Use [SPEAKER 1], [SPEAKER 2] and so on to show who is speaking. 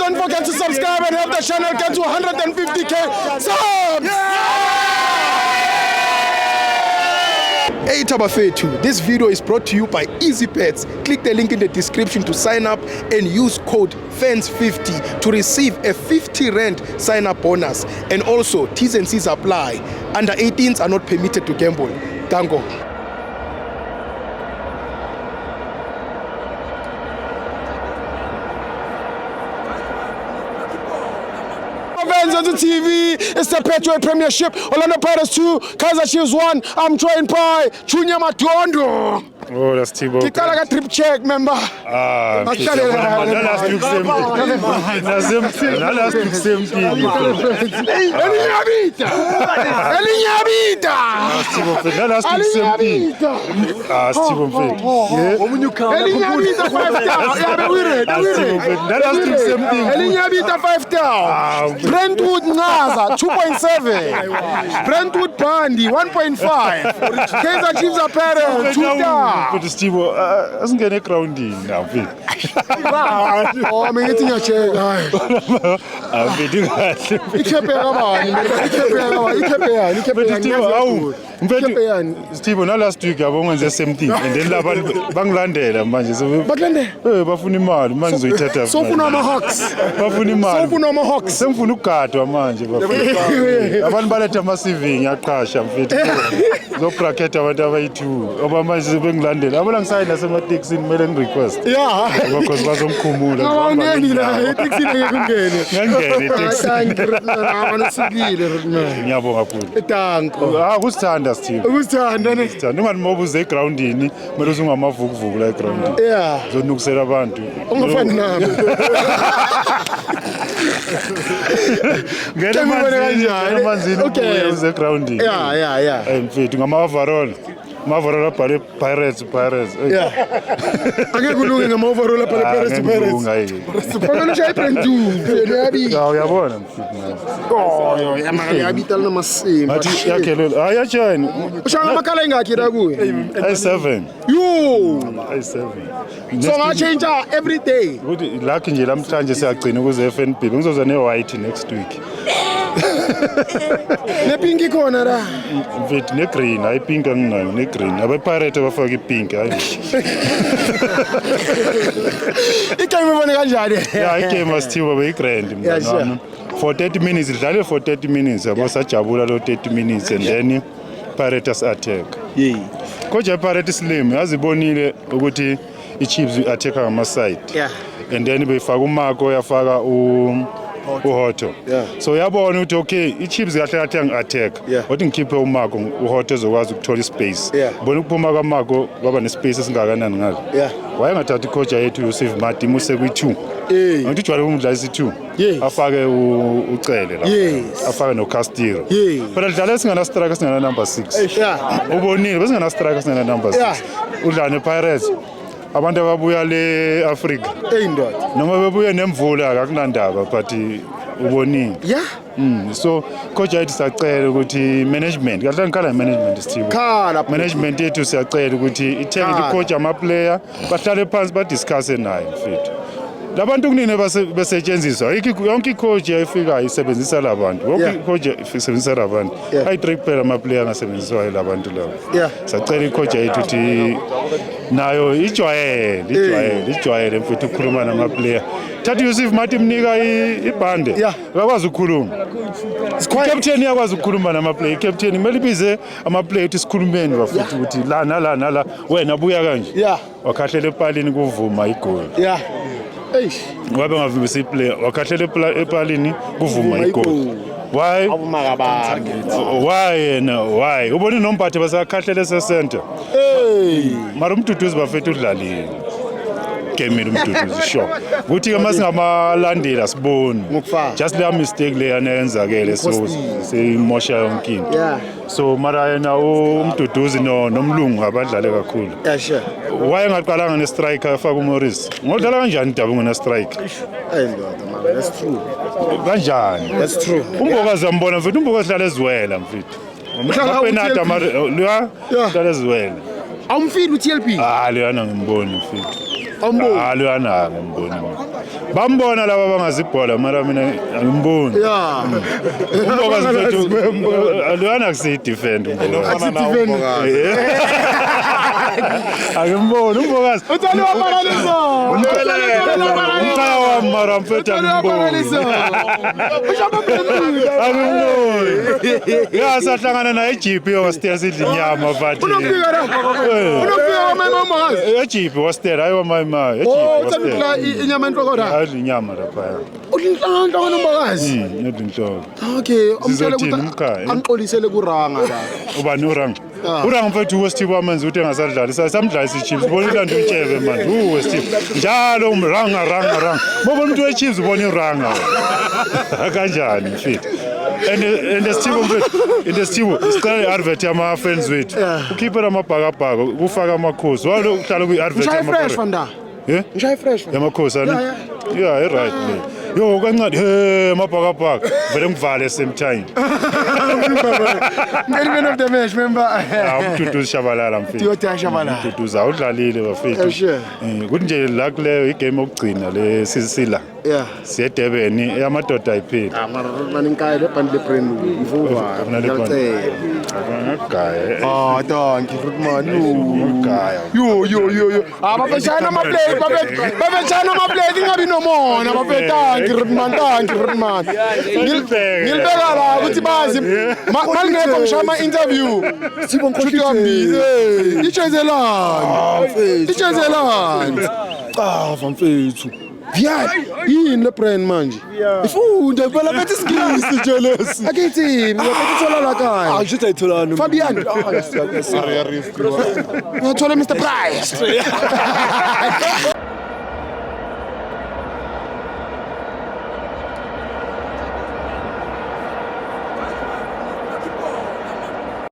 [SPEAKER 1] don't forget to subscribe and help the channel get to 150k subs. Hey Tabafetu, this video is brought to you by EasyPets. Click the link in the description to sign up and use code FANS50 to receive a 50 Rand sign-up bonus. And also, T's and C's apply. Under 18s are not permitted to gamble. Tango. On the TV, it's the Petro Premiership. Orlando Pirates 2, Kaizer Chiefs 1. I'm joined by Junior Matondo.
[SPEAKER 2] Oh, that's Thibaut.
[SPEAKER 1] You got a trip check, member.
[SPEAKER 2] Last week same thing.
[SPEAKER 1] Brentwood Naza 2.7. Brentwood Bandi 1.5. Kaizer Chiefs apparel 2 stars.
[SPEAKER 2] But Steve, doesn't get a grounding now.
[SPEAKER 1] Oh, I'm getting a check.
[SPEAKER 2] Steve, now last week I went the same thing, and then Bangladesh, Bafunimal, Manzo,
[SPEAKER 1] so Funama Hawks.
[SPEAKER 2] Bafunimal,
[SPEAKER 1] Funama Hawks.
[SPEAKER 2] some Funukato, Manje, Avan Balata massive, a crash, and fit. No cracket, whatever you do. Obama is Bangladesh. I'm alongside as a takes in mail and request.
[SPEAKER 1] Yeah,
[SPEAKER 2] because was on Kumula. Who's standards, Steve?
[SPEAKER 1] Who's done?
[SPEAKER 2] No one moves the ground in, Maruzuma Mafu like ground.
[SPEAKER 1] Yeah.
[SPEAKER 2] So look set about to get a man okay, the ground.
[SPEAKER 1] Yeah.
[SPEAKER 2] I'm fitting a overall. Mavarolo Pirates.
[SPEAKER 1] Yeah. I'm going to overall Pirates. I'm going to try to do.
[SPEAKER 2] Oh, yeah, one.
[SPEAKER 1] Oh, I'm telling them a same.
[SPEAKER 2] I join. I7.
[SPEAKER 1] You.
[SPEAKER 2] I7.
[SPEAKER 1] So I change every day.
[SPEAKER 2] Lucky I'm trying to say I was FNP. Because I know white next week.
[SPEAKER 1] The pinky corner.
[SPEAKER 2] With neck green, I pink and neck green. I pirate of a pink.
[SPEAKER 1] It came over the
[SPEAKER 2] yeah, I came as still away grand. For 30 minutes, it's for 30 minutes. I was such a 30 minutes and then pirates attack.
[SPEAKER 1] Yeah.
[SPEAKER 2] Coach pirate slim as a bonnie Uguti, it chips attack on my side.
[SPEAKER 1] Yeah.
[SPEAKER 2] And then we Fagumako, Yafaga, Uhoto.
[SPEAKER 1] Yeah.
[SPEAKER 2] So Yabon, okay, it chips attack.
[SPEAKER 1] Yeah.
[SPEAKER 2] What in keep Marco, Uhotos was Victoria space.
[SPEAKER 1] Yeah.
[SPEAKER 2] Bonupumaga Marco, Governor spaces and Gagan.
[SPEAKER 1] Yeah.
[SPEAKER 2] Why am I to coach I to save Martin Musevi too?
[SPEAKER 1] Yeah.
[SPEAKER 2] And you are does it too.
[SPEAKER 1] Yes.
[SPEAKER 2] Afaga Utrele.
[SPEAKER 1] Yes.
[SPEAKER 2] Afaga no Castillo.
[SPEAKER 1] Yes.
[SPEAKER 2] But I'll tell us number 6.
[SPEAKER 1] Yeah.
[SPEAKER 2] Uboni was going to strike us number 6.
[SPEAKER 1] Yeah.
[SPEAKER 2] Ulane Pirates. Abantu ababuya le Africa.
[SPEAKER 1] Indoda.
[SPEAKER 2] Noma bebuya nemvula akunandaba but ubonile.
[SPEAKER 1] Yeah.
[SPEAKER 2] So coach ayithi siyacela ukuthi management kahle ngikhala management Steve. Management yethu siyacela ukuthi ithenge icoach ama player bahlale phansi ba discuss naye mfethu. Labantu kunini basetshenziswa yonke icoach ayifika isebenzisa labantu wonke icoach isebenzisa labantu ayi-3 kuphela ama-player angasebenziswayo labantu labo sacela icoach yethu ukuthi nayo ijwayele mfethu ukukhuluma nama-player thatha Yusuf Mati mnika ibhande akakwazi ukukhuluma i-captain iyakwazi ukukhuluma nama-player i-captain kumele ibize ama-player ukuthi sikhulumeni bafethu ukuthi la nala wena buya kanje wakhahlela epalini kuvuma igoli wabe ngavimbisa iplayer wakhahlela epalini kuvuma igoli why ubone nomphathi basakhahlela ese-center mara umduduzi bafethu udlalile game umduduzi sure ukuthi ke masingamalandeli asiboni just leya mistake leyana yenzakele so seyimosha yonke into so mara yena umduduzi nomlungu abadlale kakhulu wayengaqalanga ne-striker afaka uMorris ngodlala kanjani Dabunga ne-striker
[SPEAKER 1] That's true.
[SPEAKER 2] Kanjani?
[SPEAKER 1] That's true.
[SPEAKER 2] Umbokazi ambona mfethu umbokazi dlala eziwela mfethu. Umpenata mara dlala eziwela.
[SPEAKER 1] Awumfili uTLP?
[SPEAKER 2] Leyana ngimboni mfethu. Leyana ngimboni. bambona laba bangazibhola mara mina angimboni
[SPEAKER 1] Yeah.
[SPEAKER 2] umbokazi mfethu alwana kusidefend umbokazi angimboni umbokazi
[SPEAKER 1] Uthole wabakalisa.
[SPEAKER 2] umkhaya wami mara mfethu angimboni angimboni yasahlangana naye ejipi wasitela sidla inyama bathi
[SPEAKER 1] Unofika kwamamazi.
[SPEAKER 2] ejipi wasitela hayi wamama ejipi
[SPEAKER 1] Uthanda
[SPEAKER 2] wasitela
[SPEAKER 1] inyama enhlokora.
[SPEAKER 2] adla inyama lapha
[SPEAKER 1] Ulinhlanhla konomakazi.
[SPEAKER 2] yedwa inhloko
[SPEAKER 1] Okay, umtshela
[SPEAKER 2] Sizothini
[SPEAKER 1] ukuthi
[SPEAKER 2] umkhaya?
[SPEAKER 1] angixolisele kuranga la.
[SPEAKER 2] ubani uranga uranga mfethu uwesithibu wamenza ukuthi engasadlali samdlalisa ichiefs ubona ulanda utshebe manje uwesithibu njalo ranga bobo umuntu wechiefs ubona iranga kanjani mfethu and esithibu mfethu esithibu sicela i-advert yama-fans wethu ukhiphela amabhakabhaka kufaka amakhosi walo uhlala kwi-advert
[SPEAKER 1] Ngishaye fresh fanda.
[SPEAKER 2] Yeah?
[SPEAKER 1] Ngishaye fresh.
[SPEAKER 2] yamakhosi ani yeah i-right le yo kancane amabhakabhaka vele ngivale same time
[SPEAKER 1] Man of the match, remember?
[SPEAKER 2] umduduzi shabalala mfethu
[SPEAKER 1] Tiyotha Shabalala.
[SPEAKER 2] umduduzi awudlalile bafethu
[SPEAKER 1] Sure.
[SPEAKER 2] kuthi nje la kuleyo igame yokugcina le sisila
[SPEAKER 1] Yeah.
[SPEAKER 2] siye Durban eyamadoda ayipheli
[SPEAKER 1] Mara maninkaye le band le brand mvuva.
[SPEAKER 2] ngagaya
[SPEAKER 1] Oh, thank you, Rutman.
[SPEAKER 2] ngagaya
[SPEAKER 1] Yo. Bafetshana ama-plate, bafetshana ama-plate ingabi nomona, bafethanki Rutman, thank you, Rutman. Ngilibeka la ukuthi bazi malingekho ngisho ama-interview. Shuthi wambili. Ichezelani.
[SPEAKER 3] Qava mfethu.
[SPEAKER 1] Yeah, yini le brand manje?
[SPEAKER 3] Ifunda phela bethi singisi nje lesi.
[SPEAKER 1] Akithi, ngiyaphethe uthola la kaya.
[SPEAKER 3] Angisho ayitholana.
[SPEAKER 1] Fabian.
[SPEAKER 3] Sorry.
[SPEAKER 1] Ngiyathola Mr. Price.